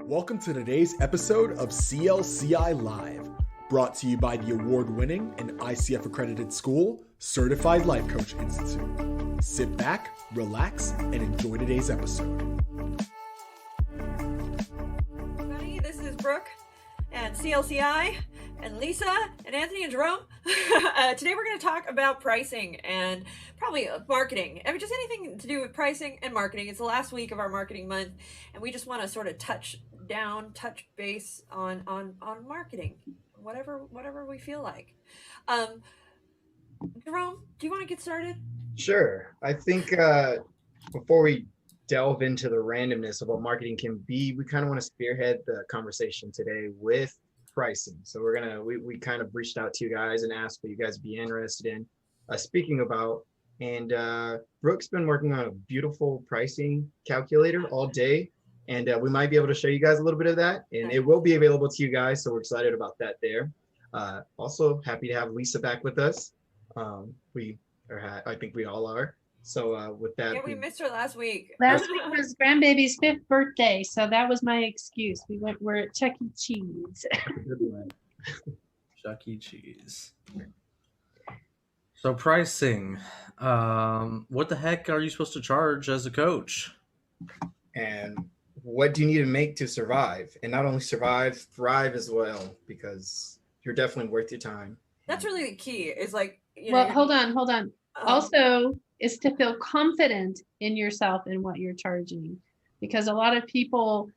Welcome to today's episode of CLCI Live, brought to you by the award-winning and ICF accredited school, Certified Life Coach Institute. Sit back, relax, and enjoy today's episode. Everybody, this is Brooke and CLCI and Lisa and Anthony and Jerome. Today we're going to talk about pricing and probably marketing. I mean, just anything to do with pricing and marketing. It's the last week of our marketing month, and we just want to sort of touch base on marketing, whatever we feel like. Jerome, do you want to get started? Sure. I think before we delve into the randomness of what marketing can be, we kind of want to spearhead the conversation today with pricing. So we kind of reached out to you guys and asked what you guys be interested in speaking about. And Brooke's been working on a beautiful pricing calculator all day. And we might be able to show you guys a little bit of that. And it will be available to you guys. So we're excited about that there. Also happy to have Lisa back with us. I think we all are. So with that, yeah, we missed her last week. Last week was grandbaby's 5th birthday, so that was my excuse. We're at Chuck E. Cheese. Chuck E. Cheese. So pricing, what the heck are you supposed to charge as a coach? And what do you need to make to survive? And not only survive, thrive as well, because you're definitely worth your time. That's really the key. Is like, well, hold on. Also, is to feel confident in yourself and what you're charging, because a lot of people,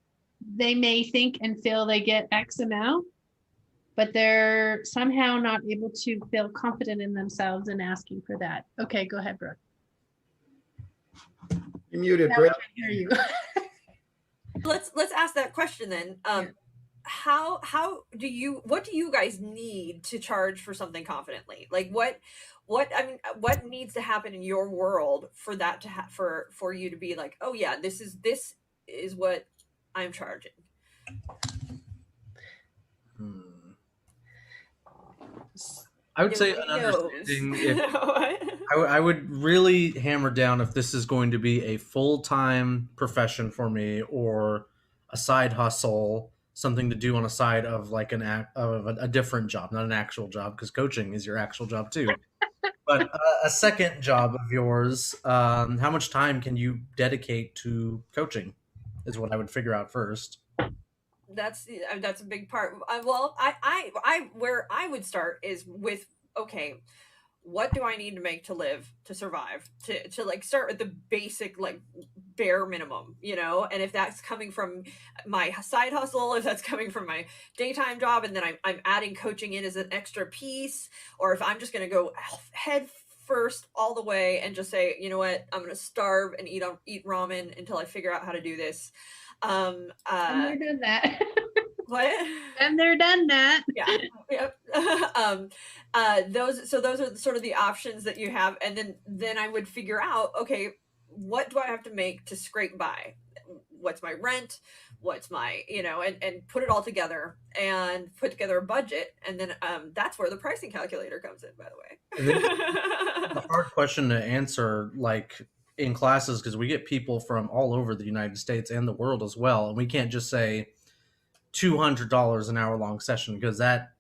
they may think and feel they get X amount, but they're somehow not able to feel confident in themselves and asking for that. Okay, go ahead, Brooke. You're muted, Now Brooke. I can hear you. Let's ask that question then. What do you guys need to charge for something confidently? Like what needs to happen in your world for that to for you to be like, oh yeah, this is what I'm charging. I would say an understanding. I would really hammer down if this is going to be a full-time profession for me or a side hustle, something to do on a side of like a different job, not an actual job, because coaching is your actual job too. But a second job of yours, how much time can you dedicate to coaching is what I would figure out first. That's a big part. Where I would start is with, okay, what do I need to make to live, to survive, to like start at the basic, like bare minimum, and if that's coming from my side hustle, if that's coming from my daytime job, and then I'm adding coaching in as an extra piece, or if I'm just going to go head first all the way and just say, you know what, I'm going to starve and eat ramen until I figure out how to do this. And they're done that. What? And they're done that. Yeah. Yep. Those are sort of the options that you have. And then I would figure out, okay, what do I have to make to scrape by? What's my rent? What's my, and put it all together and put together a budget. And then that's where the pricing calculator comes in, by the way. It's a hard question to answer, like in classes, because we get people from all over the United States and the world as well. And we can't just say $200 an hour long session, because that,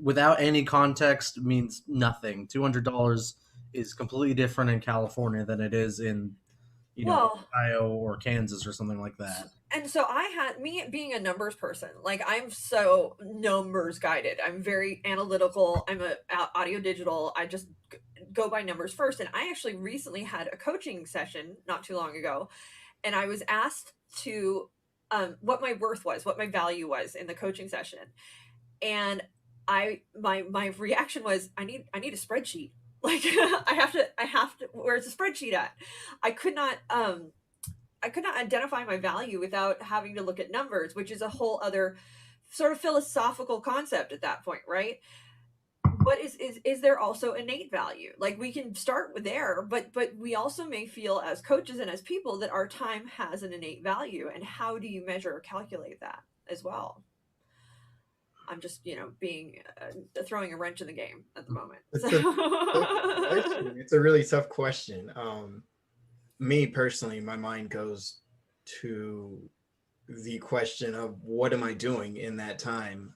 without any context, means nothing. $200 is completely different in California than it is in, Ohio or Kansas or something like that. And so me being a numbers person, like I'm so numbers guided. I'm very analytical. I'm a audio digital. I just go by numbers first. And I actually recently had a coaching session not too long ago, and I was asked to what my worth was, what my value was in the coaching session. And my reaction was, I need a spreadsheet. Like I have to, where's the spreadsheet at? I could not identify my value without having to look at numbers, which is a whole other sort of philosophical concept at that point, right? But is there also innate value? Like we can start with there, but we also may feel as coaches and as people that our time has an innate value. And how do you measure or calculate that as well? I'm just, being throwing a wrench in the game at the moment. It's a really tough question. Me personally, my mind goes to the question of what am I doing in that time?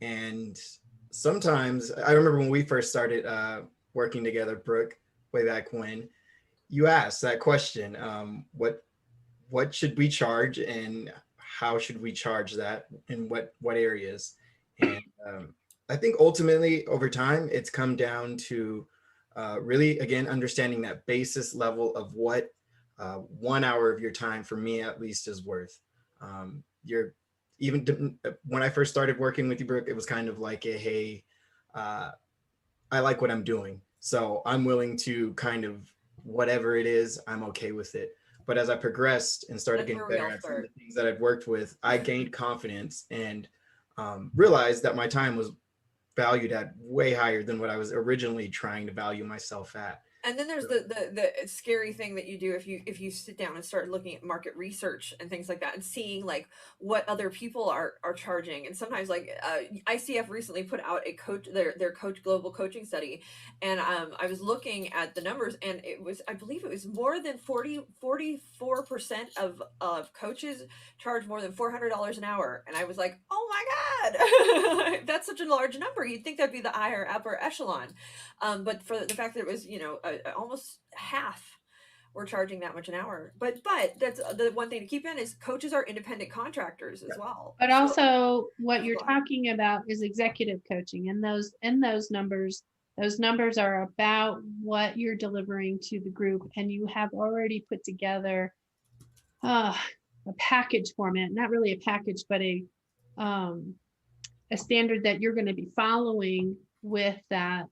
And sometimes I remember when we first started working together, Brooke, way back when, you asked that question, what should we charge and how should we charge that in what areas? And I think ultimately over time it's come down to really again understanding that basis level of what 1 hour of your time, for me at least, is worth. You're even when I first started working with you, Brooke, it was kind of like a hey, I like what I'm doing, so I'm willing to kind of whatever it is, I'm okay with it. But as I progressed and started That's getting where we better all at some of the start. things that I've worked with, I gained confidence and realized that my time was valued at way higher than what I was originally trying to value myself at. And then there's So, the scary thing that you do if you sit down and start looking at market research and things like that and seeing like what other people are charging. And sometimes like ICF recently put out a coach their coach global coaching study, and I was looking at the numbers, and it was, I believe it was more than 44% of coaches charge more than $400 an hour. And I was like, oh my god, that's such a large number. You'd think that'd be the higher upper echelon, but for the fact that it was, you know, almost half were charging that much an hour. But that's the one thing to keep in is coaches are independent contractors as well. But So also what you're go ahead. talking about is executive coaching, and those numbers are about what you're delivering to the group, and you have already put together a package format, not really a package, but a standard that you're going to be following with that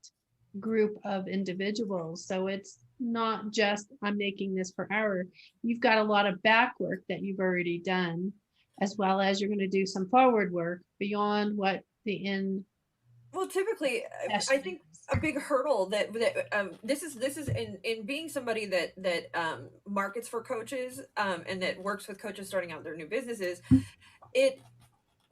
group of individuals. So it's not just I'm making this per hour. You've got a lot of back work that you've already done, as well as you're going to do some forward work beyond what the end. Well, typically, I think a big hurdle that this is in being somebody that markets for coaches, and that works with coaches starting out their new businesses. It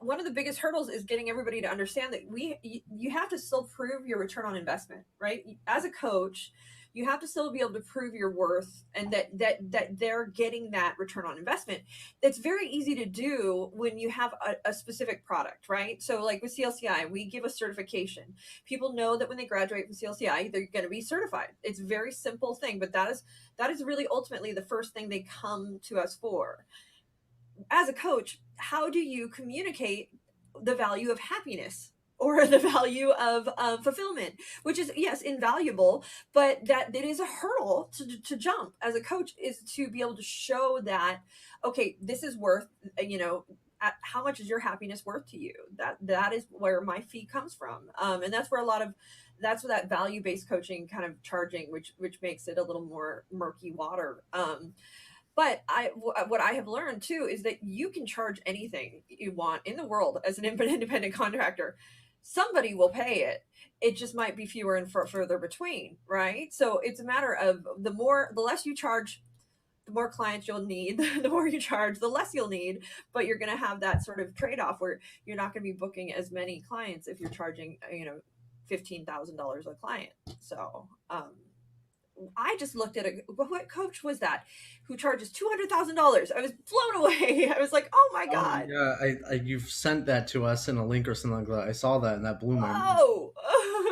One of the biggest hurdles is getting everybody to understand that you have to still prove your return on investment, right? As a coach, you have to still be able to prove your worth, and that they're getting that return on investment. That's very easy to do when you have a specific product, right? So like with CLCI, we give a certification. People know that when they graduate from CLCI, they're going to be certified. It's a very simple thing, but that is really ultimately the first thing they come to us for. As a coach, how do you communicate the value of happiness or the value of fulfillment, which is, yes, invaluable, but that it is a hurdle to jump as a coach, is to be able to show that, okay, this is worth, you know, how much is your happiness worth to you? That is where my fee comes from, and that's where that's where that value-based coaching kind of charging, which makes it a little more murky water. But what I have learned too is that you can charge anything you want in the world as an independent contractor. Somebody will pay it. It just might be fewer and further between, right? So it's a matter of the less you charge, the more clients you'll need. The more you charge, the less you'll need. But you're going to have that sort of trade off where you're not going to be booking as many clients if you're charging, you know, $15,000 a client. So, I just looked at what coach was that who charges $200,000? I was blown away. I was like, oh my god! Yeah, you've sent that to us in a link or something like that. I saw that and that blew my mind. Oh,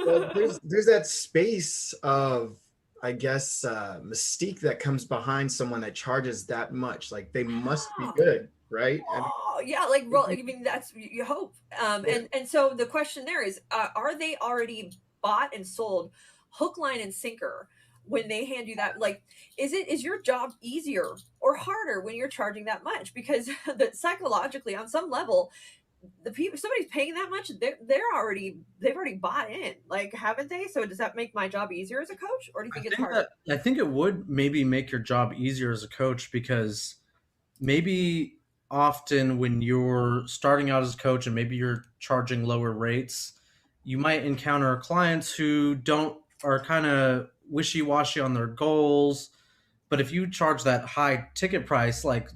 well, there's that space of, I guess, mystique that comes behind someone that charges that much. Like they must be good, right? I mean, oh yeah, like I mean that's you hope. And so the question there is, are they already bought and sold, hook, line, and sinker? When they hand you that, like, is your job easier or harder when you're charging that much? Because psychologically, on some level, the people, somebody's paying that much, they've already bought in, like, haven't they? So does that make my job easier as a coach, or do you think it's harder? I think it would maybe make your job easier as a coach, because maybe often when you're starting out as a coach and maybe you're charging lower rates, you might encounter clients who are kind of wishy-washy on their goals. But if you charge that high ticket price, like,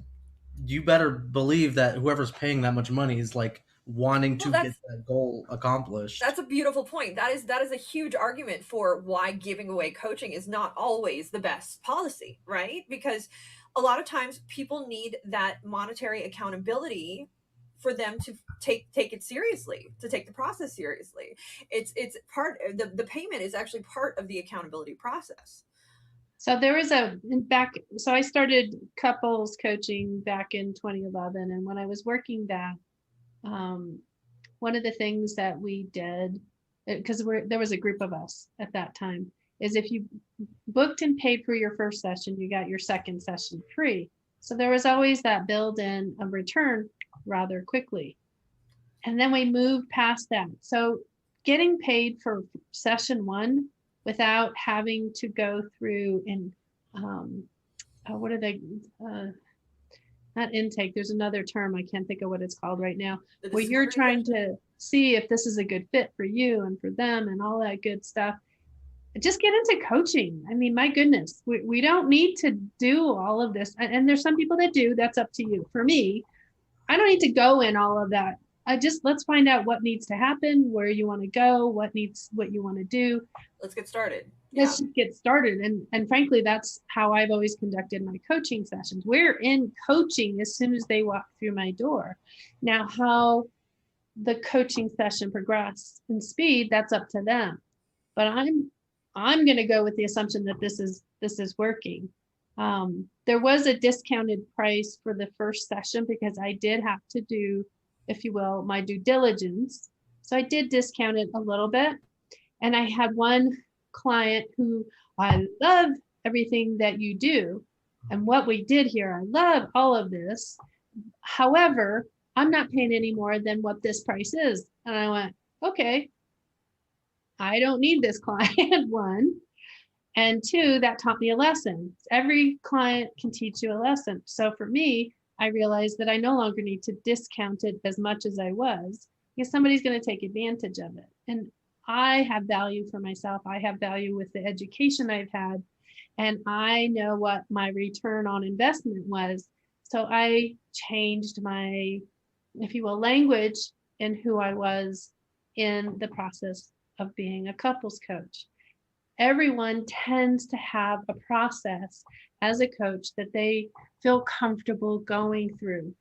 you better believe that whoever's paying that much money is like wanting to get that goal accomplished. That's a beautiful point. That is a huge argument for why giving away coaching is not always the best policy, right? Because a lot of times people need that monetary accountability for them to take it seriously, to take the process seriously. It's part, the payment is actually part of the accountability process. So there was so I started couples coaching back in 2011. And when I was working that, one of the things that we did, because there was a group of us at that time, is if you booked and paid for your first session, you got your second session free. So there was always that build-in of return rather quickly. And then we moved past that. So getting paid for session one without having to go through and what are they? Not intake. There's another term. I can't think of what it's called right now. Where you're trying to see if this is a good fit for you and for them and all that good stuff. Just get into coaching. I mean, my goodness, we don't need to do all of this. And there's some people that do. That's up to you. For me, I don't need to go in all of that. Let's find out what needs to happen, where you want to go, what you want to do. Let's get started. Let's just get started. And frankly, that's how I've always conducted my coaching sessions. We're in coaching as soon as they walk through my door. Now, how the coaching session progress in speed, that's up to them. But I'm going to go with the assumption that this is working. There was a discounted price for the first session because I did have to do, if you will, my due diligence. So I did discount it a little bit. And I had one client who, I love everything that you do and what we did here. I love all of this. However, I'm not paying any more than what this price is. And I went, okay, I don't need this client, one. And two, that taught me a lesson. Every client can teach you a lesson. So for me, I realized that I no longer need to discount it as much as I was because somebody's going to take advantage of it. And I have value for myself. I have value with the education I've had, and I know what my return on investment was. So I changed my, if you will, language in who I was in the process of being a couples coach. Everyone tends to have a process as a coach that they feel comfortable going through.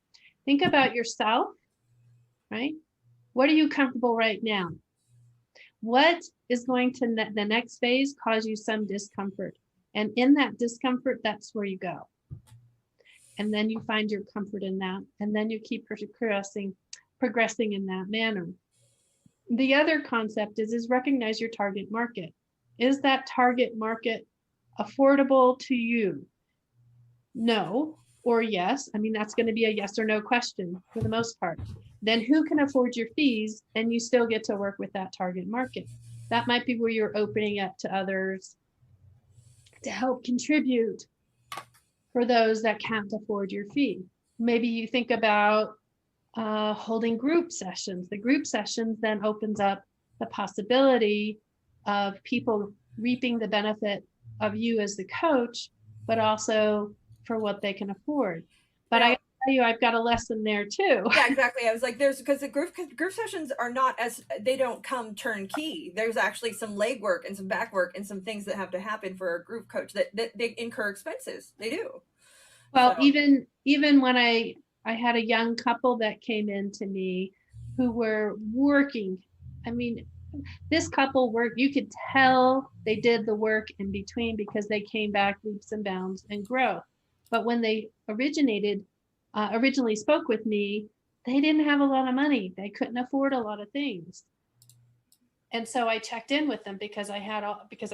Think about yourself, right? What are you comfortable right now? What is going to the next phase cause you some discomfort? And in that discomfort, that's where you go. And then you find your comfort in that. And then you keep progressing in that manner. The other concept is recognize your target market. Is that target market affordable to you? No or yes. I mean, that's going to be a yes or no question for the most part. Then who can afford your fees and you still get to work with that target market? That might be where you're opening up to others to help contribute for those that can't afford your fee. Maybe you think about holding group sessions. The group sessions then opens up the possibility of people reaping the benefit of you as the coach, but also for what they can afford. But I tell you, I've got a lesson there too. Yeah, exactly. I was like, because the group sessions are not they don't come turnkey. There's actually some legwork and some back work and some things that have to happen for a group coach that they incur expenses. They do. Well, so. even when I had a young couple that came in to me who were working. I mean, this couple worked, you could tell they did the work in between because they came back leaps and bounds and growth. But when they originally spoke with me, they didn't have a lot of money. They couldn't afford a lot of things. And so I checked in with them because I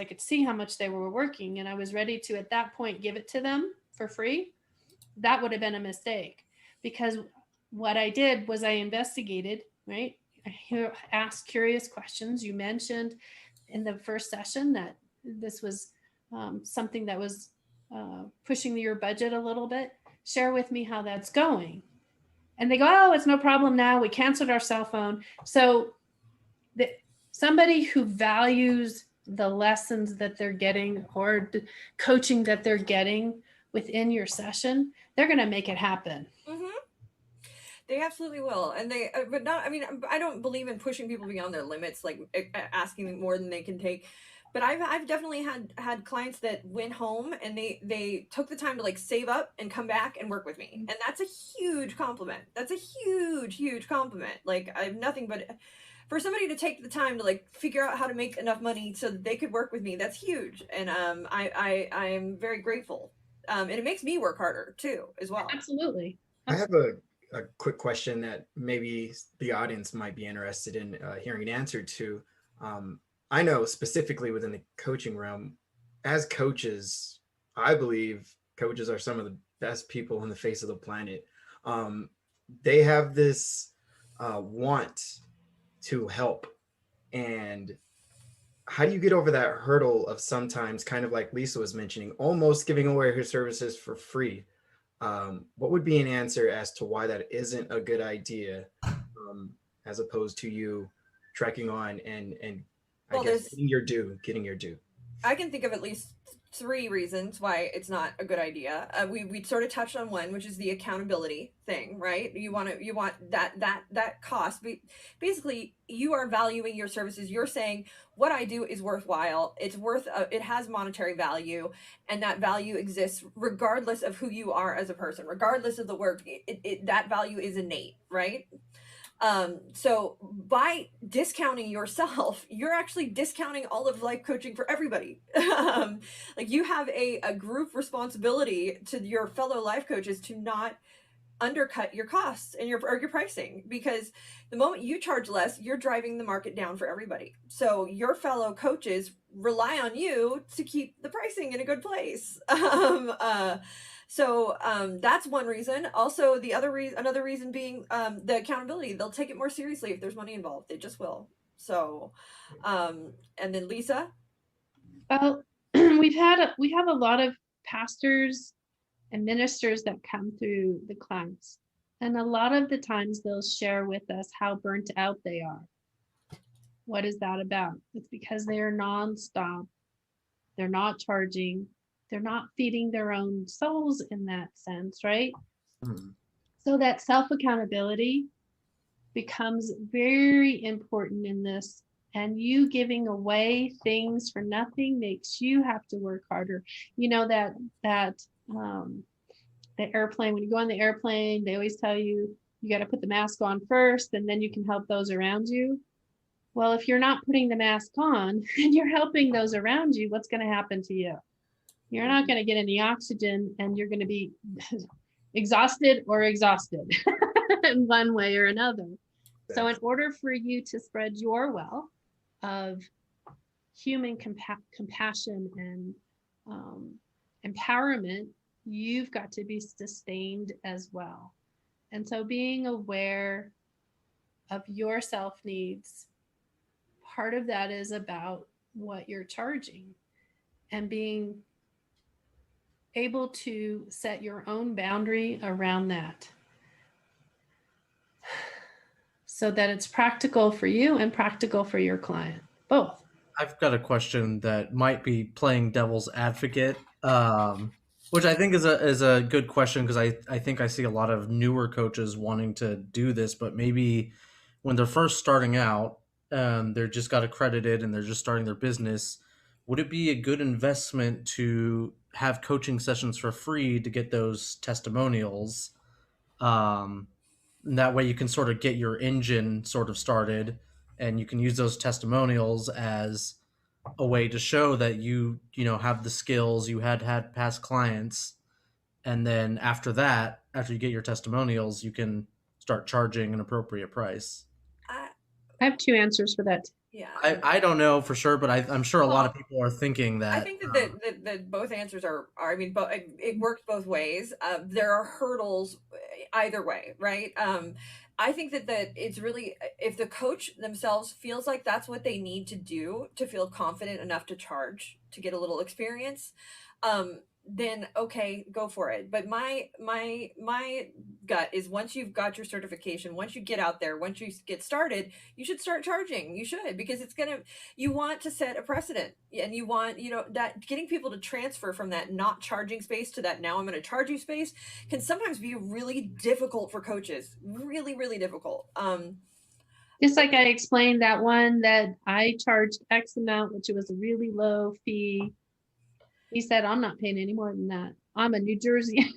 could see how much they were working, and I was ready to, at that point, give it to them for free. That would have been a mistake, because what I did was I investigated, right? I asked curious questions. You mentioned in the first session that this was something that was pushing your budget a little bit. Share with me how that's going. And they go, oh, it's no problem now. We canceled our cell phone. So somebody who values the lessons that they're getting or the coaching that they're getting within your session, they're going to make it happen. Mm-hmm. They absolutely will. And they, but not, I mean, I don't believe in pushing people beyond their limits, like asking more than they can take. But I've definitely had clients that went home and they took the time to like save up and come back and work with me. And that's a huge compliment. That's a huge compliment. Like I have nothing but for somebody to take the time to like figure out how to make enough money so that they could work with me. That's huge. And I am very grateful. And it makes me work harder too, as well. Absolutely. I have a quick question that maybe the audience might be interested in hearing an answer to. I know specifically within the coaching realm, as coaches, I believe coaches are some of the best people on the face of the planet. They have this want to help. And how do you get over that hurdle of sometimes, kind of like Lisa was mentioning, almost giving away her services for free? What would be an answer as to why that isn't a good idea, as opposed to you trekking on and I guess getting your due? I can think of at least 3 reasons why it's not a good idea. We sort of touched on one, which is the accountability thing, right? You want that cost. Basically, you are valuing your services. You're saying what I do is worthwhile. It's worth. It has monetary value, and that value exists regardless of who you are as a person, regardless of the work. That value is innate, right? So by discounting yourself, you're actually discounting all of life coaching for everybody. Like you have a group responsibility to your fellow life coaches to not undercut your costs and your pricing, because the moment you charge less, you're driving the market down for everybody. So your fellow coaches rely on you to keep the pricing in a good place. So that's one reason. Also, another reason being the accountability. They'll take it more seriously if there's money involved. They just will. So, and then Lisa. Well, we have a lot of pastors and ministers that come through the class, and a lot of the times they'll share with us how burnt out they are. What is that about? It's because they are nonstop. They're not charging. They're not feeding their own souls in that sense, right? Mm-hmm. So that self-accountability becomes very important in this. And you giving away things for nothing makes you have to work harder. You know that the airplane, when you go on the airplane, they always tell you got to put the mask on first, and then you can help those around you. Well, if you're not putting the mask on and you're helping those around you, what's going to happen to you? You're not going to get any oxygen, and you're going to be exhausted in one way or another. So in order for you to spread your wealth of human compassion and empowerment, you've got to be sustained as well. And so being aware of your self needs, part of that is about what you're charging, and being able to set your own boundary around that so that it's practical for you and practical for your client, both. I've got a question that might be playing devil's advocate, which I think is a good question, because I think I see a lot of newer coaches wanting to do this, but maybe when they're first starting out, they're just got accredited and they're just starting their business. Would it be a good investment to have coaching sessions for free to get those testimonials? And that way you can sort of get your engine sort of started, and you can use those testimonials as a way to show that you have the skills, you had past clients. And then after that, after you get your testimonials, you can start charging an appropriate price. I have 2 answers for that. Yeah, I don't know for sure, but I'm sure a lot of people are thinking that. I think that both answers are I mean, but it works both ways. There are hurdles either way, right? I think that it's really, if the coach themselves feels like that's what they need to do to feel confident enough to charge, to get a little experience, then okay, go for it. But my gut is, once you've got your certification, once you get out there, once you get started, you should start charging. You should, because you want to set a precedent, and you want, that getting people to transfer from that not charging space to that now I'm going to charge you space can sometimes be really difficult for coaches. Really, really difficult. Just like I explained, that one that I charged X amount, which was a really low fee. He said, I'm not paying any more than that. I'm a New Jersey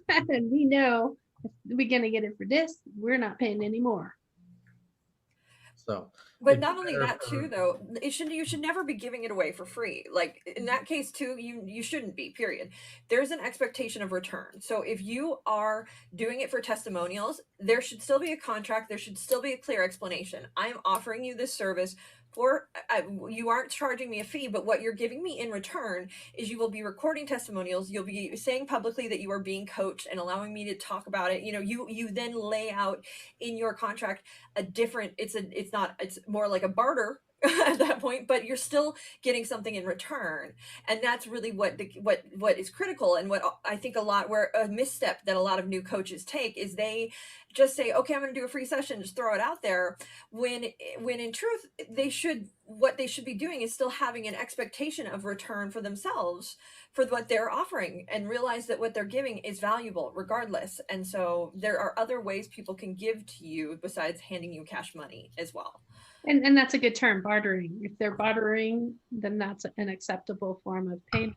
and we know if we're going to get it for this, we're not paying any more. So, but not only that too, though, you should never be giving it away for free. Like in that case too, you shouldn't be, period. There's an expectation of return. So if you are doing it for testimonials, there should still be a contract. There should still be a clear explanation. I'm offering you this service for, you aren't charging me a fee, but what you're giving me in return is you will be recording testimonials. You'll be saying publicly that you are being coached and allowing me to talk about it. You then lay out in your contract a different, it's more like a barter at that point, but you're still getting something in return. And that's really what is critical. And what I think where a misstep that a lot of new coaches take is they just say, okay, I'm going to do a free session, just throw it out there. When in truth, what they should be doing is still having an expectation of return for themselves for what they're offering, and realize that what they're giving is valuable regardless. And so there are other ways people can give to you besides handing you cash money as well. And that's a good term, bartering. If they're bartering, then that's an acceptable form of payment.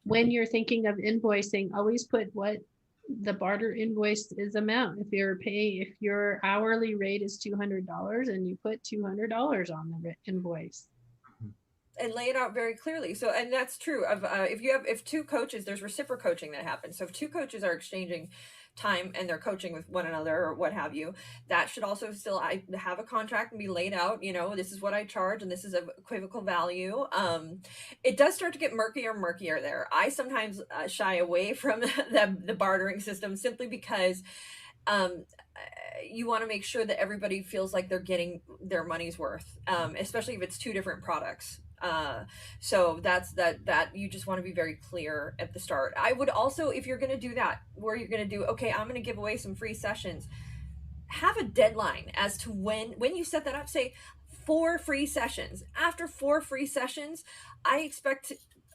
When you're thinking of invoicing, always put what the barter invoice is amount. If your hourly rate is $200 and you put $200 on the invoice. And lay it out very clearly. So, and that's true of if two coaches, there's reciprocal coaching that happens. So if two coaches are exchanging time and they're coaching with one another or what have you, that should also still have a contract and be laid out. This is what I charge and this is an equivocal value. It does start to get murkier and murkier there. I sometimes shy away from the bartering system simply because you want to make sure that everybody feels like they're getting their money's worth, especially if it's two different products. So that's that you just want to be very clear at the start. I would also, if you're going to do that, where you're going to do, okay, I'm going to give away some free sessions, have a deadline as to when you set that up. Say 4 free sessions. After 4 free sessions, I expect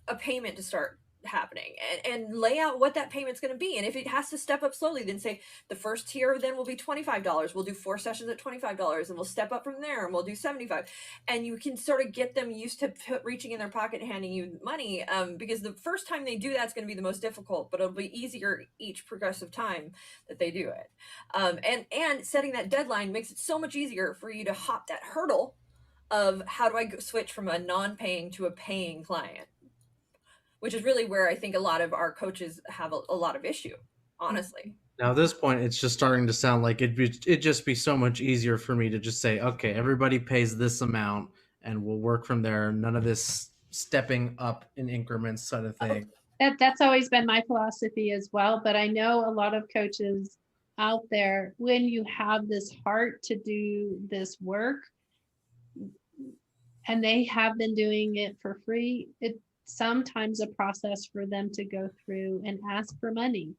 a payment to start happening, and lay out what that payment's going to be. And if it has to step up slowly, then say the first tier then will be $25. We'll do 4 sessions at $25, and we'll step up from there and we'll do $75. And you can sort of get them used to reaching in their pocket and handing you money, because the first time they do that's going to be the most difficult, but it'll be easier each progressive time that they do it. And setting that deadline makes it so much easier for you to hop that hurdle of how do I switch from a non-paying to a paying client, which is really where I think a lot of our coaches have a lot of issue, honestly. Now at this point, it's just starting to sound like it'd just be so much easier for me to just say, okay, everybody pays this amount and we'll work from there. None of this stepping up in increments sort of thing. That's always been my philosophy as well. But I know a lot of coaches out there, when you have this heart to do this work and they have been doing it for free, it's sometimes a process for them to go through and ask for money.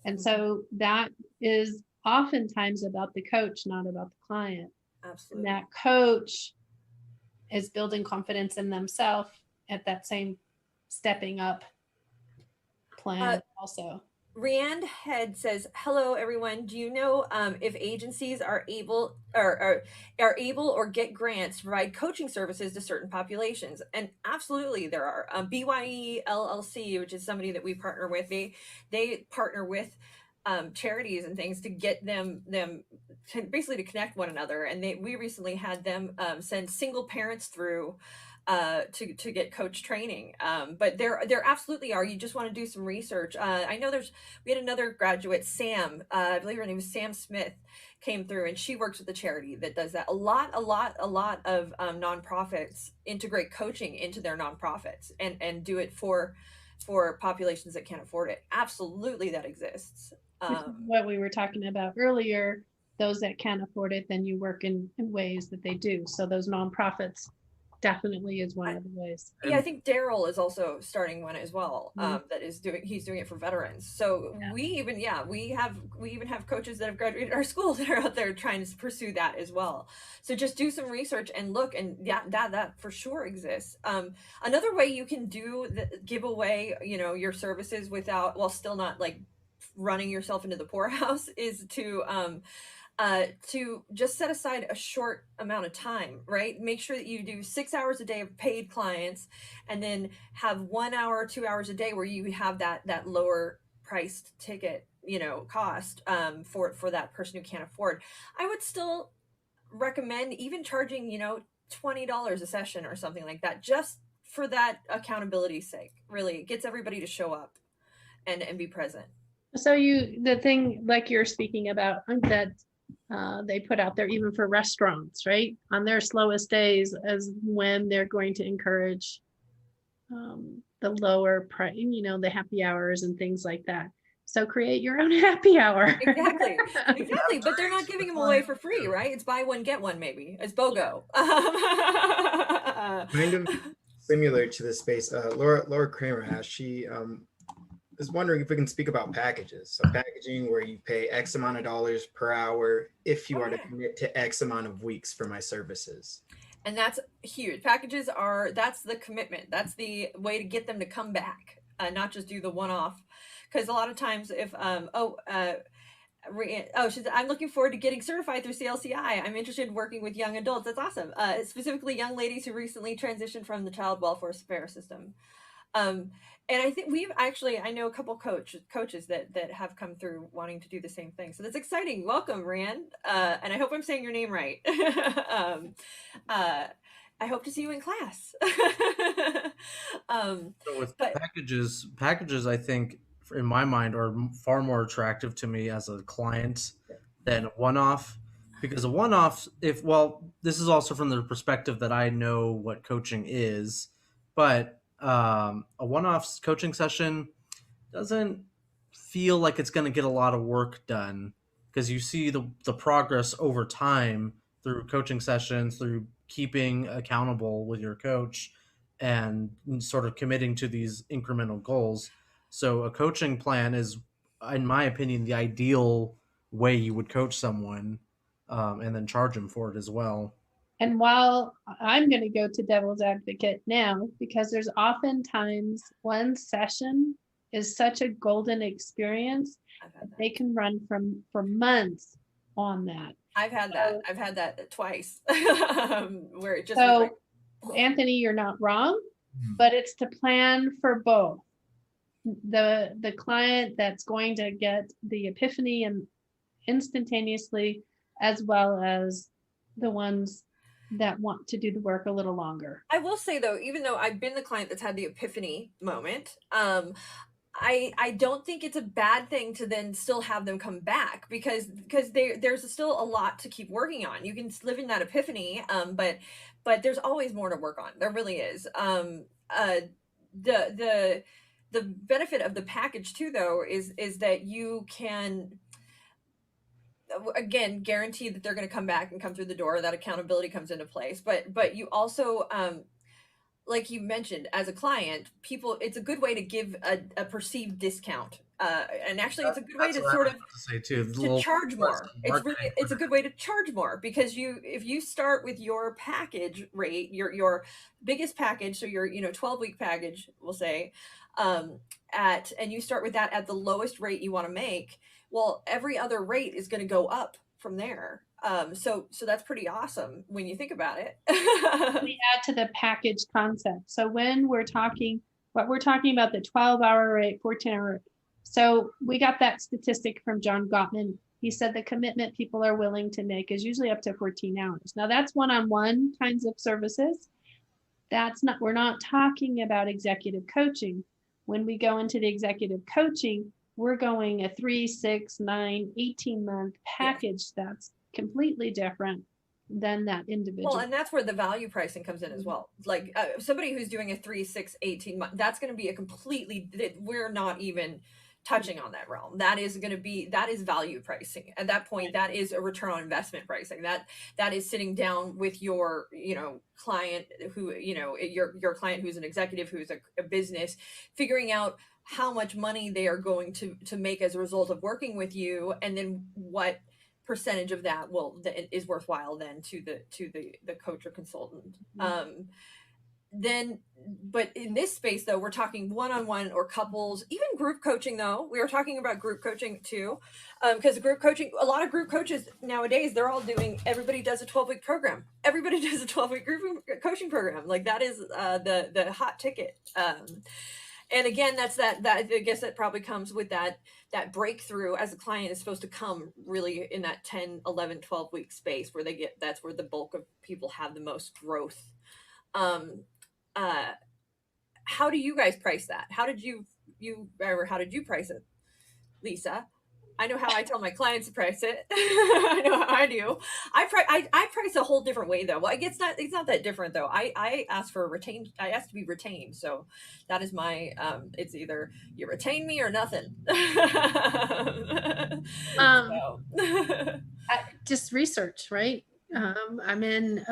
And so that is oftentimes about the coach, not about the client. Absolutely. And that coach is building confidence in themselves at that same stepping up plan also. Rianne Head says, hello, everyone. Do you know if agencies are able or get grants to provide coaching services to certain populations? And absolutely there are. BYE LLC, which is somebody that we partner with, they partner with charities and things to get them basically to connect one another. And we recently had them send single parents through to get coach training. But there absolutely are. You just want to do some research. I know we had another graduate, Sam, I believe her name was Sam Smith, came through, and she works with a charity that does that. A lot of nonprofits integrate coaching into their nonprofits and do it for populations that can't afford it. Absolutely, that exists. What we were talking about earlier, those that can't afford it, then you work in ways that they do. So those nonprofits definitely is one of the ways. Yeah, I think Daryl is also starting one as well. That is he's doing it for veterans. So we even have coaches that have graduated our school that are out there trying to pursue that as well. So just do some research and look, and that for sure exists. Another way you can give away, your services without, while still not like running yourself into the poorhouse, is to just set aside a short amount of time, right? Make sure that you do 6 hours a day of paid clients, and then have 1 hour or 2 hours a day where you have that lower priced ticket, cost for that person who can't afford. I would still recommend even charging, $20 a session or something like that, just for that accountability's sake. Really, it gets everybody to show up and be present. So the thing like you're speaking about that they put out there, even for restaurants, right, on their slowest days, as when they're going to encourage the lower price, the happy hours and things like that. So create your own happy hour. Exactly. But they're not giving them away for free, right? It's buy one, get one, maybe. It's BOGO. Kind of similar to this space. Laura Kramer asked, she is wondering if we can speak about packages. So packaging where you pay X amount of dollars per hour if you are to commit to X amount of weeks for my services. And that's huge. Packages that's the commitment. That's the way to get them to come back, not just do the one-off. Because a lot of times if, she said, I'm looking forward to getting certified through CLCI. I'm interested in working with young adults. That's awesome. Specifically young ladies who recently transitioned from the child welfare system. And I think I know a couple coaches that have come through wanting to do the same thing. So that's exciting. Welcome, Rand. And I hope I'm saying your name right. I hope to see you in class. So with packages, I think in my mind are far more attractive to me as a client than a one-off, because a one-off, this is also from the perspective that I know what coaching is, but a one-off coaching session doesn't feel like it's going to get a lot of work done, because you see the progress over time through coaching sessions, through keeping accountable with your coach and sort of committing to these incremental goals. So a coaching plan is, in my opinion, the ideal way you would coach someone, and then charge them for it as well. And while I'm going to go to devil's advocate now, because there's oftentimes one session is such a golden experience, they can run for months on that. I've had that twice. Where it just Anthony, you're not wrong, but it's to plan for both the client that's going to get the epiphany and instantaneously, as well as the ones that want to do the work a little longer. I will say though, even though I've been the client that's had the epiphany moment, I don't think it's a bad thing to then still have them come back, because there's still a lot to keep working on. You can live in that epiphany, but there's always more to work on. There really is. The benefit of the package too, though, is that you can, again, guarantee that they're going to come back and come through the door. That accountability comes into place, but you also, like you mentioned, as a client, it's a good way to give a perceived discount. And actually it's a good way to sort of to charge more. It's a good way to charge more, because if you start with your package rate, your biggest package, so your 12-week package, we'll say, and you start with that at the lowest rate you want to make, well, every other rate is going to go up from there. So that's pretty awesome when you think about it. We add to the package concept. So when we're talking about the 12-hour rate, 14-hour. So we got that statistic from John Gottman. He said the commitment people are willing to make is usually up to 14 hours. Now that's one-on-one kinds of services. We're not talking about executive coaching. When we go into the executive coaching, we're going a 3, 6, 9, 18-month package that's completely different than that individual. Well, and that's where the value pricing comes in as well. Like somebody who's doing a 3, 6, 18 month, that's going to be we're not even touching on that realm. That is value pricing. At that point, that is a return on investment pricing. That is sitting down with your, client who, your client who's an executive, who's a business, figuring out how much money they are going to make as a result of working with you, and then what percentage of that is worthwhile then to the coach or consultant. But in this space though, we're talking one-on-one or couples, even group coaching though. We were talking about group coaching too, because group coaching, a lot of group coaches nowadays, everybody does a 12-week program. Everybody does a 12-week group coaching program. Like that is the hot ticket. And again, I guess that probably comes with that breakthrough, as a client is supposed to come really in that 10, 11, 12 week space where that's where the bulk of people have the most growth. How do you guys price that? How did you price it, Lisa? I know how I tell my clients to price it. I know how I do. I price a whole different way though. Well, it's not that different though. I ask to be retained. So that is my, it's either you retain me or nothing. Just research, right? I'm in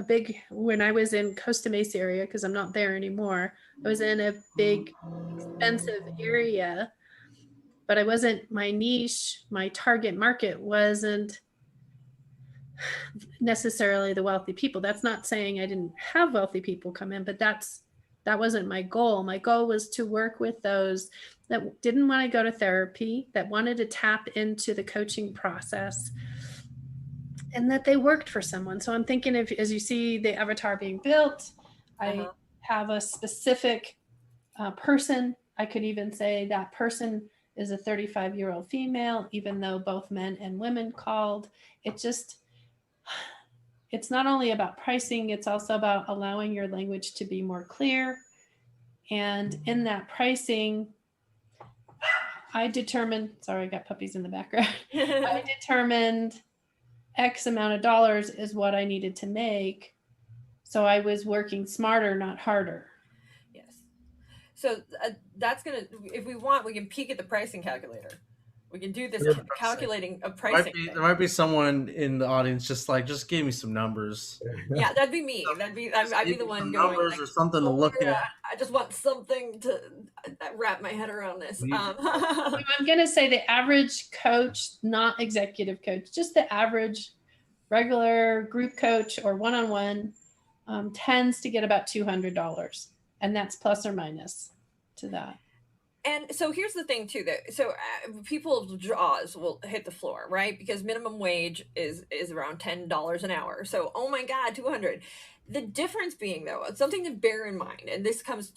when I was in Costa Mesa area, because I'm not there anymore, I was in a big expensive area, but my niche, my target market wasn't necessarily the wealthy people. That's not saying I didn't have wealthy people come in, but that wasn't my goal. My goal was to work with those that didn't want to go to therapy, that wanted to tap into the coaching process, and that they worked for someone. So I'm thinking, as you see the avatar being built, I have a specific person. I could even say that person is a 35-year-old female, even though both men and women called. It's not only about pricing, it's also about allowing your language to be more clear. And in that pricing, I determined, sorry, I got puppies in the background. I determined X amount of dollars is what I needed to make. So I was working smarter, not harder. So that's if we want, we can peek at the pricing calculator. We can do this calculating of pricing. There might be someone in the audience just give me some numbers. Yeah, that'd be me. I'd be the one going numbers or something to look at. I just want something to wrap my head around this. I'm going to say the average coach, not executive coach, just the average regular group coach or one-on-one tends to get about $200. And that's plus or minus to that. And so here's the thing too, people's jaws will hit the floor, right? Because minimum wage is around $10 an hour. So, oh my God, 200. The difference being though, something to bear in mind, and this comes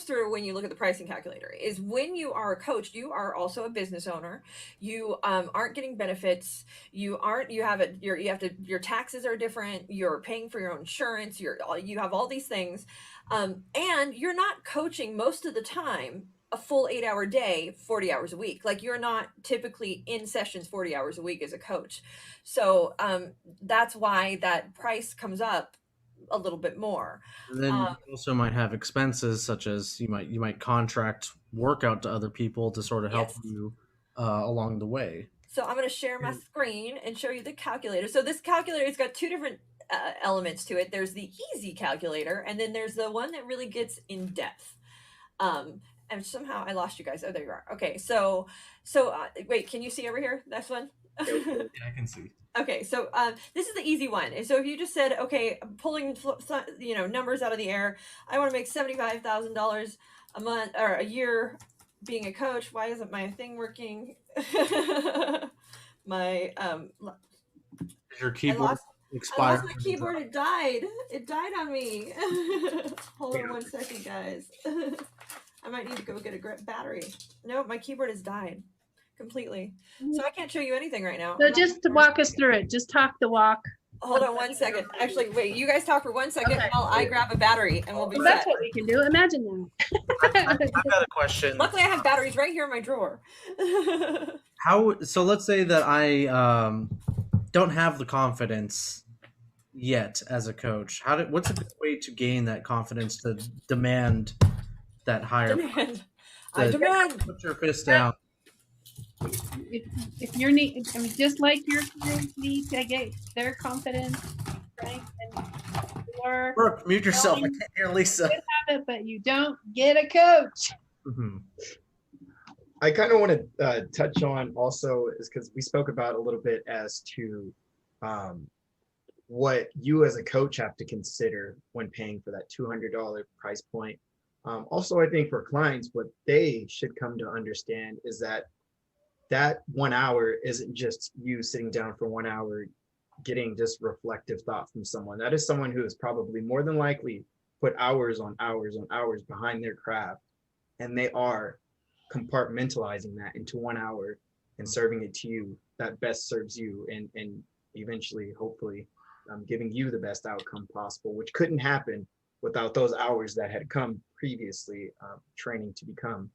through when you look at the pricing calculator, is when you are a coach, you are also a business owner. You aren't getting benefits. Your taxes are different. You're paying for your own insurance. You have all these things. And you're not coaching most of the time a full 8-hour day, 40 hours a week. Like you're not typically in sessions 40 hours a week as a coach. So that's why that price comes up a little bit more. And then you also might have expenses, such as you might contract work out to other people to sort of help you along the way. So I'm going to share my screen and show you the calculator. So this calculator has got two different elements to it. There's the easy calculator, and then there's the one that really gets in depth. And somehow I lost you guys. Oh, there you are. Okay, so wait, can you see over here? This one? Yeah, I can see. Okay, so this is the easy one. And so if you just said, okay, I'm pulling numbers out of the air, I want to make $75,000 a month or a year being a coach. Why isn't my thing working? Your keyboard expired. I lost my keyboard. It died. It died on me. Hold on 1 second, guys. I might need to go get a battery. No, my keyboard has died completely. So I can't show you anything right now. So just to walk us through it, just talk the walk. Hold on 1 second. Actually, wait, you guys talk for 1 second while I grab a battery and we'll be set. That's what we can do. Imagine that. I've got a question. Luckily, I have batteries right here in my drawer. So let's say that I don't have the confidence yet as a coach. What's a good way to gain that confidence to demand that higher? I demand. Put your fist down. if you're need, I mean, just like your clients need to get their confidence, right? And you're Brooke, mute yourself. I can't hear Lisa. have it, but you don't get a coach. Mm-hmm. I kind of want to touch on also is because we spoke about a little bit as to what you as a coach have to consider when paying for that $200 price point. Also, I think for clients, what they should come to understand is that 1 hour isn't just you sitting down for 1 hour getting just reflective thought from someone. That is someone who has probably more than likely put hours on hours on hours behind their craft, and they are compartmentalizing that into 1 hour and serving it to you that best serves you, and eventually, hopefully, giving you the best outcome possible, which couldn't happen without those hours that had come previously, training to become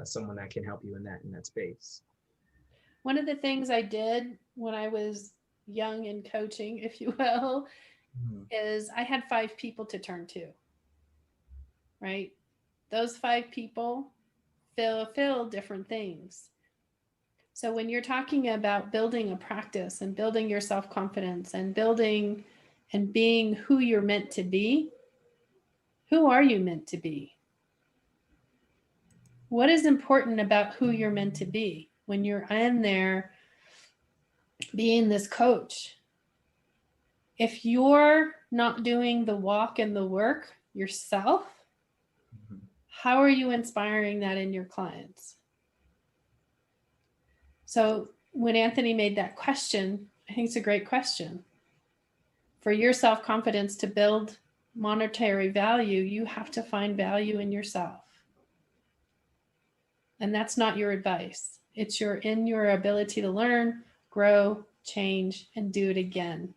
someone that can help you in that space. One of the things I did when I was young in coaching, if you will, is I had 5 people to turn to, right? Those 5 people fill different things. So when you're talking about building a practice and building your self-confidence and building and being who you're meant to be, who are you meant to be? What is important about who you're meant to be when you're in there being this coach? If you're not doing the walk and the work yourself, how are you inspiring that in your clients? So when Anthony made that question, I think it's a great question. For your self-confidence to build monetary value, you have to find value in yourself. And that's not your advice. It's in your ability to learn, grow, change, and do it again.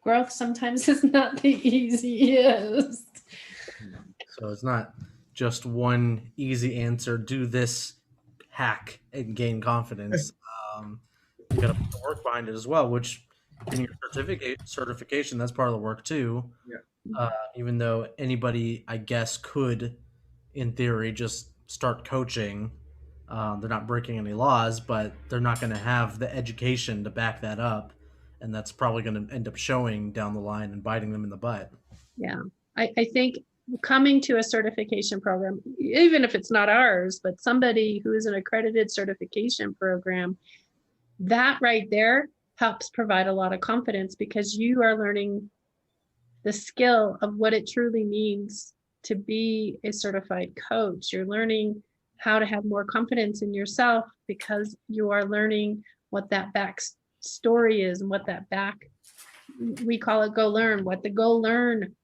Growth sometimes is not the easiest. So it's not just one easy answer. Do this hack and gain confidence. You got to put the work behind it as well, which in your certification, that's part of the work too. Yeah. Even though anybody, I guess, could, in theory, just start coaching. They're not breaking any laws, but they're not going to have the education to back that up. And that's probably going to end up showing down the line and biting them in the butt. Yeah. I think coming to a certification program, even if it's not ours, but somebody who is an accredited certification program, that right there helps provide a lot of confidence, because you are learning the skill of what it truly means to be a certified coach. You're learning how to have more confidence in yourself because you are learning what that back story is and what that back, we call it go learn, what the go learn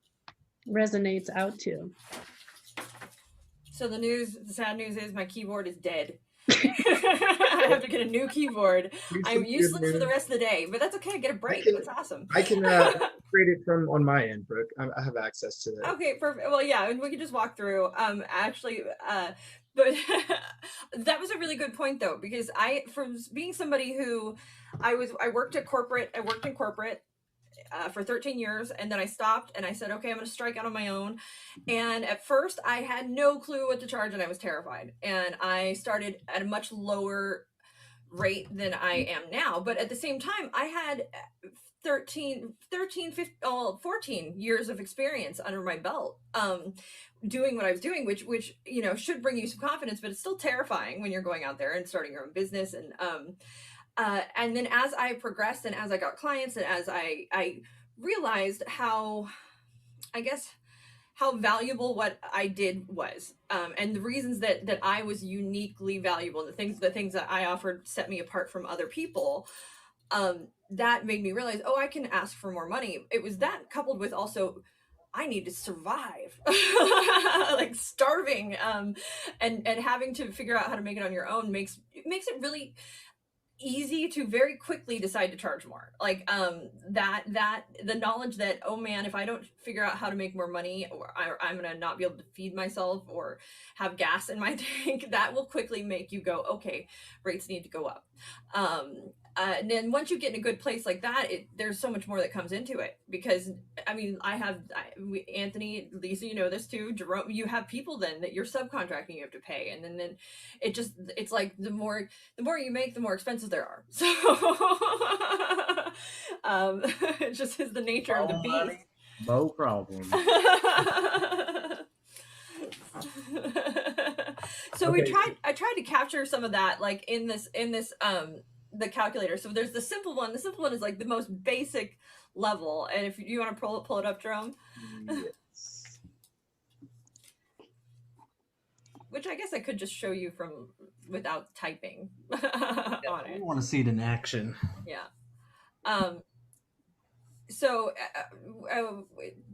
resonates out to. So the sad news is my keyboard is dead. I have to get a new keyboard. I'm useless for the rest of the day, but that's okay. I get a break. That's awesome. I can create it from on my end, Brooke. I have access to that. Okay, perfect. Well, yeah, and we can just walk through. But that was a really good point, though, because from being somebody who I worked in corporate for 13 years, and then I stopped and I said, okay, I'm going to strike out on my own. And at first I had no clue what to charge and I was terrified. And I started at a much lower rate than I am now. But at the same time, I had 14 years of experience under my belt, doing what I was doing, which, should bring you some confidence, but it's still terrifying when you're going out there and starting your own business. And then as I progressed and as I got clients and as I realized how valuable what I did was, and the reasons that I was uniquely valuable, and the things that I offered set me apart from other people, that made me realize, I can ask for more money. It was that coupled with also, I need to survive, like starving, and having to figure out how to make it on your own makes it really easy to very quickly decide to charge more. Like that the knowledge that, oh man, if I don't figure out how to make more money, or I'm gonna not be able to feed myself or have gas in my tank, that will quickly make you go, okay, rates need to go up. And then once you get in a good place like that, there's so much more that comes into it, because I mean, Anthony, Lisa, you know this too, Jerome, you have people then that you're subcontracting, you have to pay, and then it's like the more you make, the more expenses there are. So it just is the nature of the beast. No problem. So okay. I tried to capture some of that, like in this the calculator. So there's the simple one. The simple one is like the most basic level. And if you want to pull it up, Jerome. Yes. Which I guess I could just show you from without typing on it. I want to see it in action. Yeah. So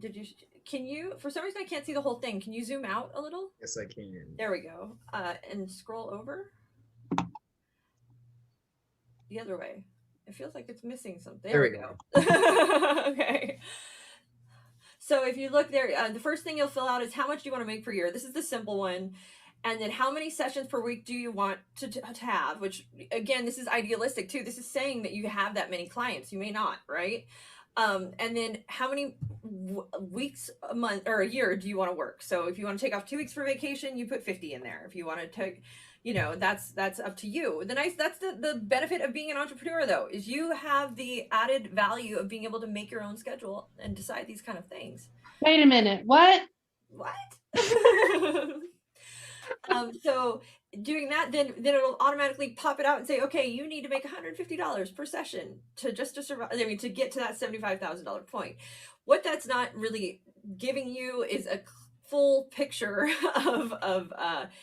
did you? Can you? For some reason, I can't see the whole thing. Can you zoom out a little? Yes, I can. There we go. And scroll over. The other way. It feels like it's missing something. There we go. Okay. So if you look there, the first thing you'll fill out is how much do you want to make per year. This is the simple one. And then how many sessions per week do you want to have, which again, this is idealistic too. This is saying that you have that many clients. You may not, right? And then how many weeks a month or a year do you want to work? So if you want to take off 2 weeks for vacation, you put 50 in there. If you want to take, that's up to you. That's the benefit of being an entrepreneur though, is you have the added value of being able to make your own schedule and decide these kind of things. Wait a minute. What? So doing that, then it'll automatically pop it out and say, okay, you need to make $150 per session to survive. I mean, to get to that $75,000 point. What that's not really giving you is a full picture of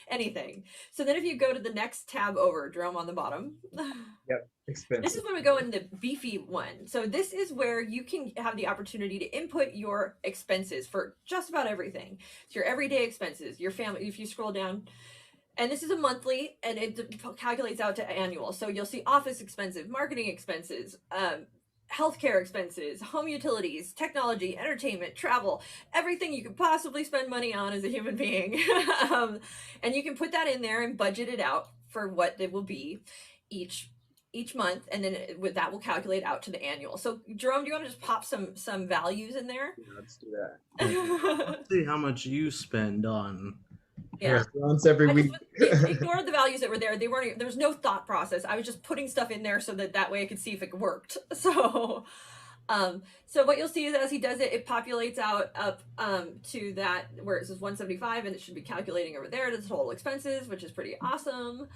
anything. So then if you go to the next tab over, Jerome, on the bottom. Yep, expensive. This is when we go into the beefy one. So this is where you can have the opportunity to input your expenses for just about everything. So your everyday expenses, your family, if you scroll down, and this is a monthly, and it calculates out to annual. So you'll see office expenses, marketing expenses, healthcare expenses, home utilities, technology, entertainment, travel, everything you could possibly spend money on as a human being. And you can put that in there and budget it out for what it will be each month, and then that will calculate out to the annual. So Jerome, do you want to just pop some values in there? Yeah, let's do that. Let's see how much you spend on restaurants every week. Ignore the values that were there. There was no thought process. I was just putting stuff in there so that way I could see if it worked. So what you'll see is as he does it, it populates out up to that where it says 175, and it should be calculating over there to the total expenses, which is pretty awesome.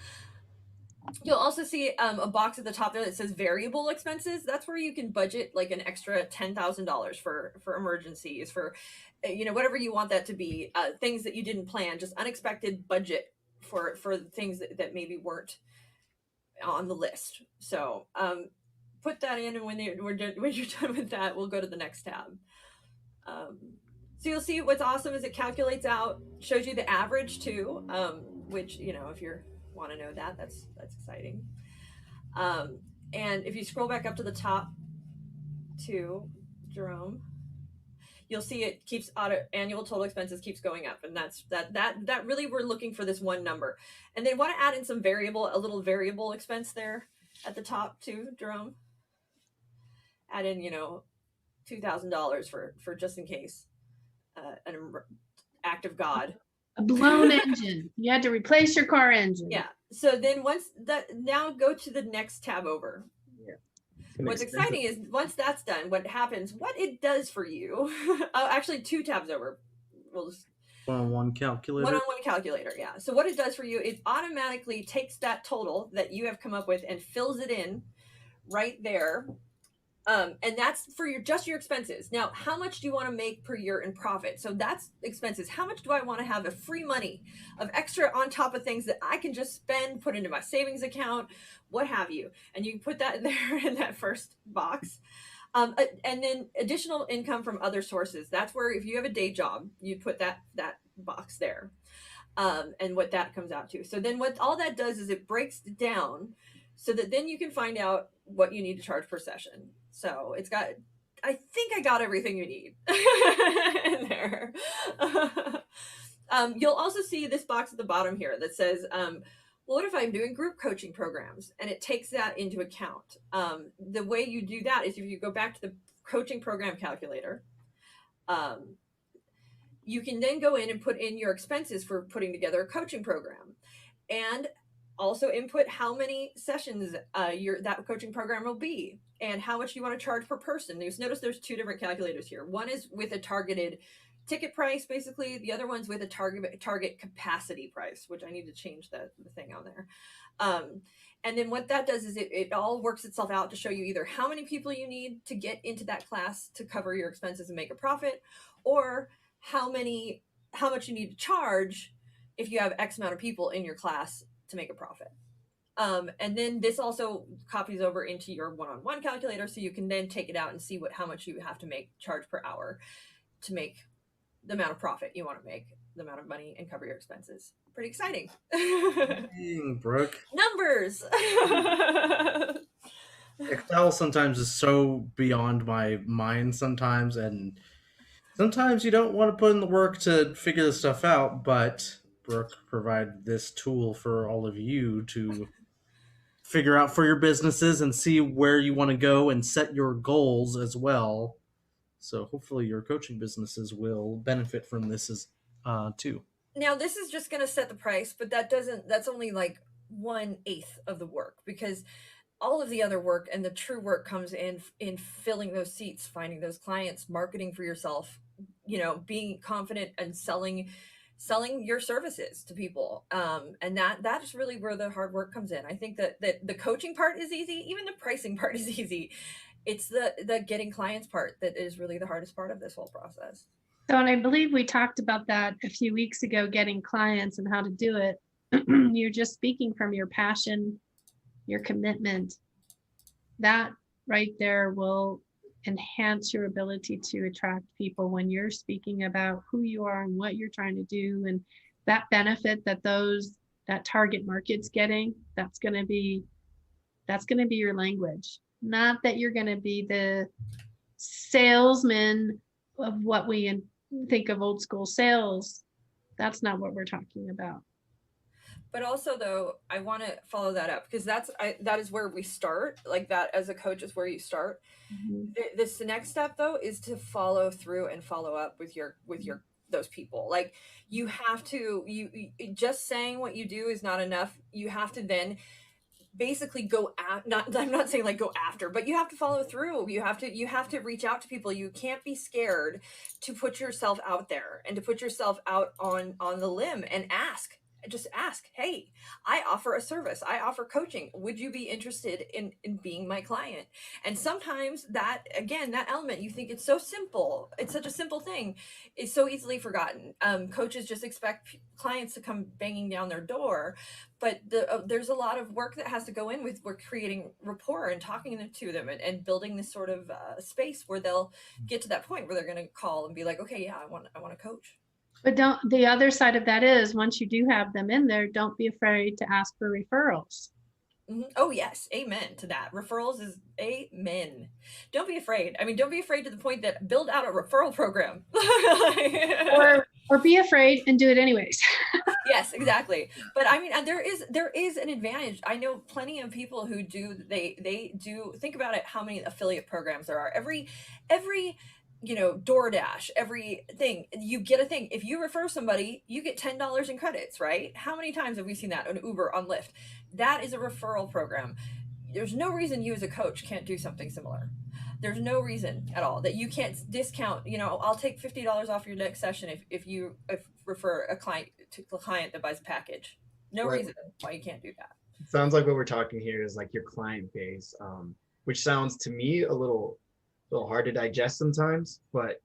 You'll also see a box at the top there that says variable expenses. That's where you can budget like an extra $10,000 for emergencies, for whatever you want that to be, things that you didn't plan, just unexpected budget for things that maybe weren't on the list. So put that in, and when you're done with that, we'll go to the next tab. So you'll see what's awesome is it calculates out, shows you the average too, which if you're want to know that's exciting. And if you scroll back up to the top to Jerome, you'll see it keeps annual total expenses keeps going up, and that's that really we're looking for this one number. And they want to add in a little variable expense there at the top too, Jerome. Add in $2,000 for just in case an act of God. A blown engine. You had to replace your car engine. Yeah. So then now go to the next tab over. Yeah. What's exciting is once that's done, what it does for you. Actually 2 tabs over. We'll just one-on-one calculator. One-on-one calculator, yeah. So what it does for you is automatically takes that total that you have come up with and fills it in right there. And that's for just your expenses. Now, how much do you want to make per year in profit? So that's expenses. How much do I want to have of free money, of extra on top of things that I can just spend, put into my savings account, what have you? And you can put that in there in that first box. And then additional income from other sources. That's where if you have a day job, you put that box there. And what that comes out to. So then what all that does is it breaks down so that then you can find out what you need to charge per session. So it's got, I think I got everything you need in there. You'll also see this box at the bottom here that says, well, what if I'm doing group coaching programs? And it takes that into account. The way you do that is if you go back to the coaching program calculator, you can then go in and put in your expenses for putting together a coaching program, and also input how many sessions that coaching program will be and how much you want to charge per person. Notice there's two different calculators here. One is with a targeted ticket price, basically. The other one's with a target capacity price, which I need to change the thing on there. And then what that does is it all works itself out to show you either how many people you need to get into that class to cover your expenses and make a profit, or how much you need to charge if you have X amount of people in your class to make a profit. And then this also copies over into your one-on-one calculator, so you can then take it out and see how much you have to charge per hour to make the amount of profit you want to make, the amount of money, and cover your expenses. Pretty exciting. Dang, Brooke. Numbers. Excel sometimes is so beyond my mind sometimes, and sometimes you don't want to put in the work to figure this stuff out, but Brooke provided this tool for all of you to figure out for your businesses and see where you want to go and set your goals as well. So hopefully your coaching businesses will benefit from this as too. Now this is just going to set the price, but that's only like 1/8 of the work, because all of the other work and the true work comes in filling those seats, finding those clients, marketing for yourself, being confident and selling your services to people. And that is really where the hard work comes in. I think that the coaching part is easy. Even the pricing part is easy. It's the getting clients part that is really the hardest part of this whole process. So, and I believe we talked about that a few weeks ago, getting clients and how to do it. You're just speaking from your passion, your commitment. That right there will enhance your ability to attract people when you're speaking about who you are and what you're trying to do, and that benefit that target market's getting. That's going to be your language. Not that you're going to be the salesman of what we think of old school sales. That's not what we're talking about. But also, though, I want to follow that up, because that is where we start. Like, that as a coach is where you start. Mm-hmm. This next step, though, is to follow through and follow up with those people. Like, you have to, you just saying what you do is not enough. You have to then basically I'm not saying like go after, but you have to follow through. You have to reach out to people. You can't be scared to put yourself out there and to put yourself out on the limb and ask. Just ask, hey, I offer a service. I offer coaching. Would you be interested in being my client? And sometimes that element, you think it's so simple. It's such a simple thing. It's so easily forgotten. Coaches just expect clients to come banging down their door. But there's a lot of work that has to go in with creating rapport and talking to them and building this sort of space where they'll get to that point where they're going to call and be like, okay, yeah, I want to coach. But the other side of that is, once you do have them in there, don't be afraid to ask for referrals. Mm-hmm. Oh yes, amen to that. Referrals is amen. Don't be afraid. I mean, don't be afraid to the point that build out a referral program. or be afraid and do it anyways. Yes, exactly. But I mean, there is an advantage. I know plenty of people who do. They do. Think about it. How many affiliate programs there are? Every DoorDash, everything, you get a thing. If you refer somebody, you get $10 in credits, right? How many times have we seen that on Uber, on Lyft? That is a referral program. There's no reason you as a coach can't do something similar. There's no reason at all that you can't discount, I'll take $50 off your next session if you refer a client that buys a package. No reason why you can't do that. It sounds like what we're talking here is like your client base, which sounds to me a little hard to digest sometimes, but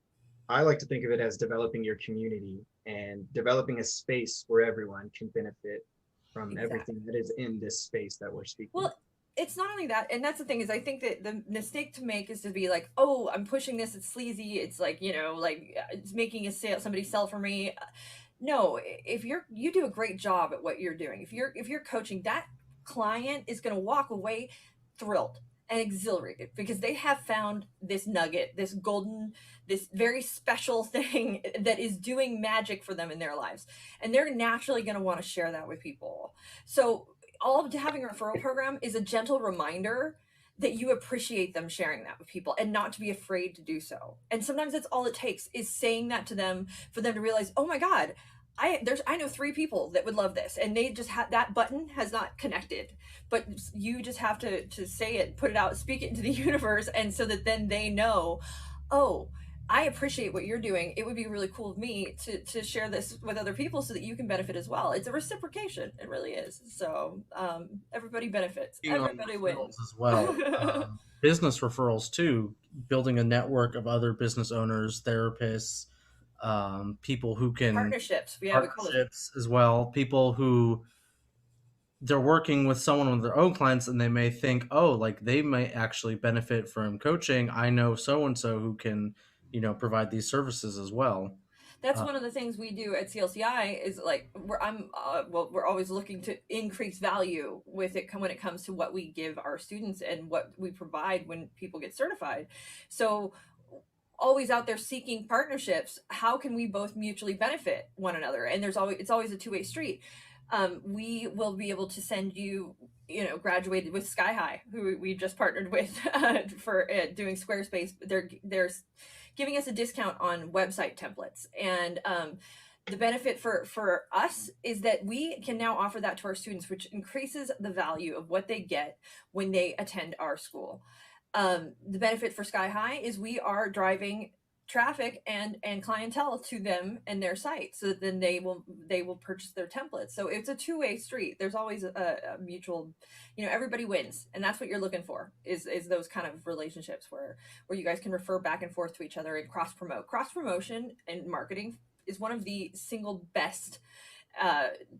I like to think of it as developing your community and developing a space where everyone can benefit from everything that is in this space that we're speaking. Well, it's not only that, and that's the thing, is I think that the mistake to make is to be like, oh, I'm pushing this, it's sleazy, it's like, like it's making a sale, somebody sell for me. No, if you do a great job at what you're doing, if you're coaching, that client is going to walk away thrilled and exhilarated because they have found this nugget, this golden, this very special thing that is doing magic for them in their lives. And they're naturally going to want to share that with people. So all of having a referral program is a gentle reminder that you appreciate them sharing that with people and not to be afraid to do so. And sometimes that's all it takes, is saying that to them for them to realize, oh my God, I know 3 people that would love this, and they just have that button has not connected, but you just have to say it, put it out, speak it into the universe, and so that then they know, oh, I appreciate what you're doing. It would be really cool of me to share this with other people so that you can benefit as well. It's a reciprocation. It really is. So everybody benefits. Everybody wins as well. Business referrals too, building a network of other business owners, therapists, people who can partnerships as well, people who they're working with someone with their own clients and they may think, oh, like they might actually benefit from coaching. I know so and so who can, provide these services as well. That's one of the things we do at CLCI is like we're always looking to increase value with it when it comes to what we give our students and what we provide when people get certified. So always out there seeking partnerships. How can we both mutually benefit one another? And it's always a two-way street. We will be able to send you, graduated with Sky High, who we just partnered with for doing Squarespace. They're giving us a discount on website templates. And the benefit for us is that we can now offer that to our students, which increases the value of what they get when they attend our school. The benefit for Sky High is we are driving traffic and clientele to them and their site, so that then they will purchase their templates. So it's a two-way street. There's always a mutual, everybody wins, and that's what you're looking for is those kind of relationships where you guys can refer back and forth to each other and cross promotion and marketing is one of the single best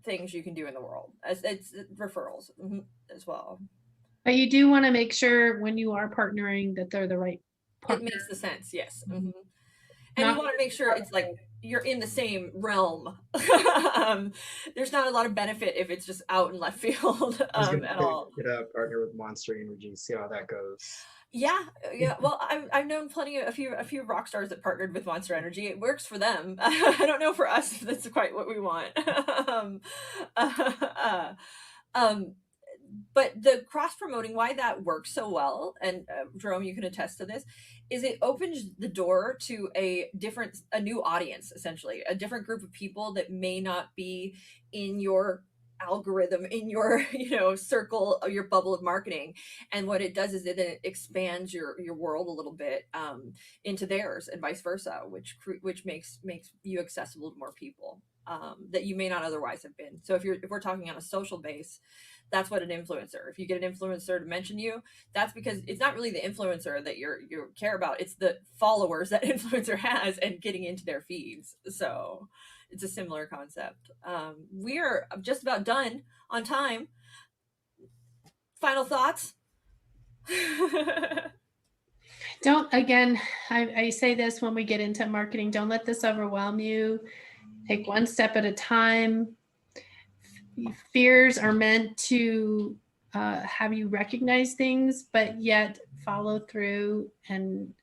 things you can do in the world. It's referrals as well. But you do want to make sure when you are partnering that they're the right partner. It makes the sense, yes. Mm-hmm. And you want to make sure it's like you're in the same realm. There's not a lot of benefit if it's just out in left field at all. Get a partner with Monster Energy, see how that goes. Yeah. Well, I've known a few rock stars that partnered with Monster Energy. It works for them. I don't know for us if that's quite what we want. But the cross-promoting, why that works so well, and Jerome, you can attest to this, is it opens the door to a new audience, essentially, a different group of people that may not be in your algorithm, in your circle, your bubble of marketing. And what it does is it expands your world a little bit into theirs, and vice versa, which makes you accessible to more people that you may not otherwise have been. So if we're talking on a social base, that's what an influencer. If you get an influencer to mention you, that's because it's not really the influencer that you care about. It's the followers that influencer has and getting into their feeds. So it's a similar concept. We are just about done on time. Final thoughts? I say this when we get into marketing, don't let this overwhelm you. Take one step at a time. Fears are meant to have you recognize things, but yet follow through and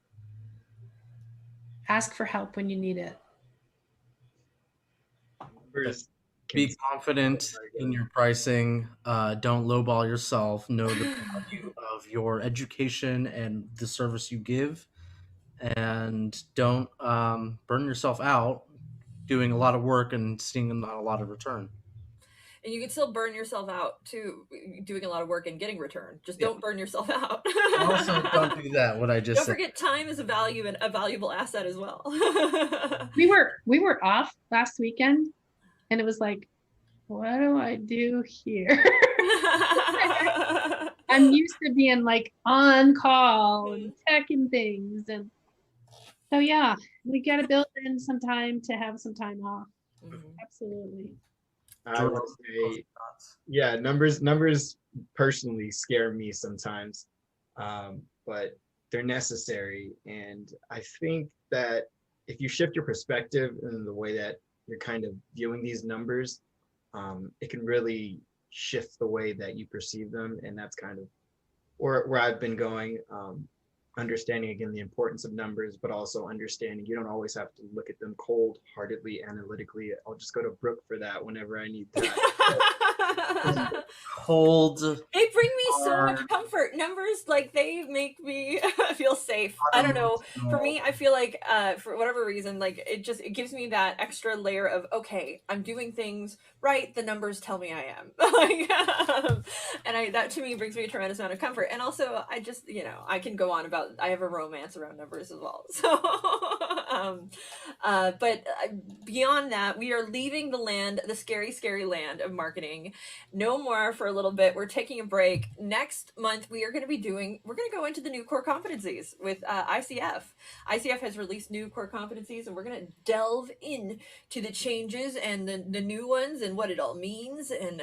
ask for help when you need it. Be confident in your pricing. Don't lowball yourself. Know the value of your education and the service you give, and don't burn yourself out doing a lot of work and seeing not a lot of return. And you can still burn yourself out too, doing a lot of work and getting return. Just don't burn yourself out. Also, don't do that. What I just said. Don't forget, time is a valuable asset as well. We were off last weekend, and it was like, what do I do here? I'm used to being like on call and checking things, and so yeah, we got to build in some time to have some time off. Absolutely. I would say, yeah, numbers personally scare me sometimes, but they're necessary. And I think that if you shift your perspective in the way that you're kind of viewing these numbers, it can really shift the way that you perceive them. And that's kind of where I've been going. Understanding again the importance of numbers, but also understanding you don't always have to look at them cold-heartedly, analytically. I'll just go to Brooke for that whenever I need that. Cold. They bring me so much comfort. Numbers, like, they make me feel safe. I don't know. For me, I feel like for whatever reason, like, it gives me that extra layer of, okay, I'm doing things right. The numbers tell me I am. And that to me brings me a tremendous amount of comfort. And also, I just, I can go on about, I have a romance around numbers as well. So, but beyond that, we are leaving the scary, scary land of marketing. No more for a little bit. We're taking a break. Next month, we're going to go into the new core competencies with ICF. ICF has released new core competencies, and we're going to delve into the changes and the new ones and what it all means, and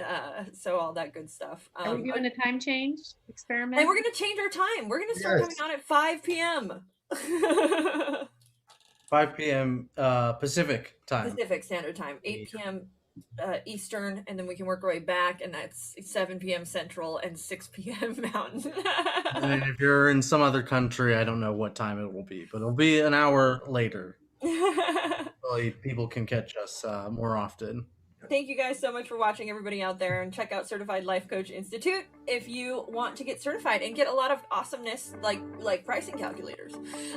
so all that good stuff. Are we doing a time change experiment? And we're going to change our time. We're going to start coming on at 5 p.m. 5 p.m. Pacific time. Pacific Standard Time. 8 p.m. Eastern, and then we can work our way back, and that's 7 p.m. Central and 6 p.m. Mountain. And if you're in some other country, I don't know what time it will be, but it'll be an hour later. People can catch us more often. Thank you guys so much for watching, everybody out there, and check out Certified Life Coach Institute if you want to get certified and get a lot of awesomeness like pricing calculators.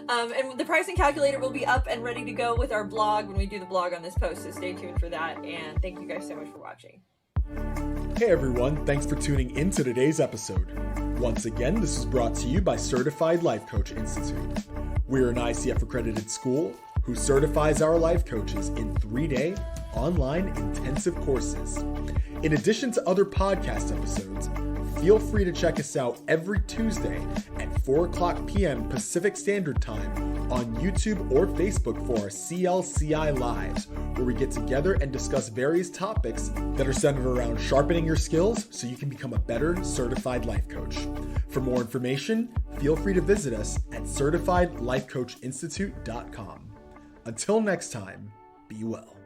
And the pricing calculator will be up and ready to go with our blog when we do the blog on this post, so stay tuned for that, and thank you guys so much for watching. Hey everyone, thanks for tuning in to today's episode. Once again, this is brought to you by Certified Life Coach Institute. We're an ICF accredited school who certifies our life coaches in 3-day online intensive courses. In addition to other podcast episodes, feel free to check us out every Tuesday at 4:00 p.m. Pacific Standard Time on YouTube or Facebook for our CLCI Lives, where we get together and discuss various topics that are centered around sharpening your skills so you can become a better certified life coach. For more information, feel free to visit us at certifiedlifecoachinstitute.com. Until next time, be well.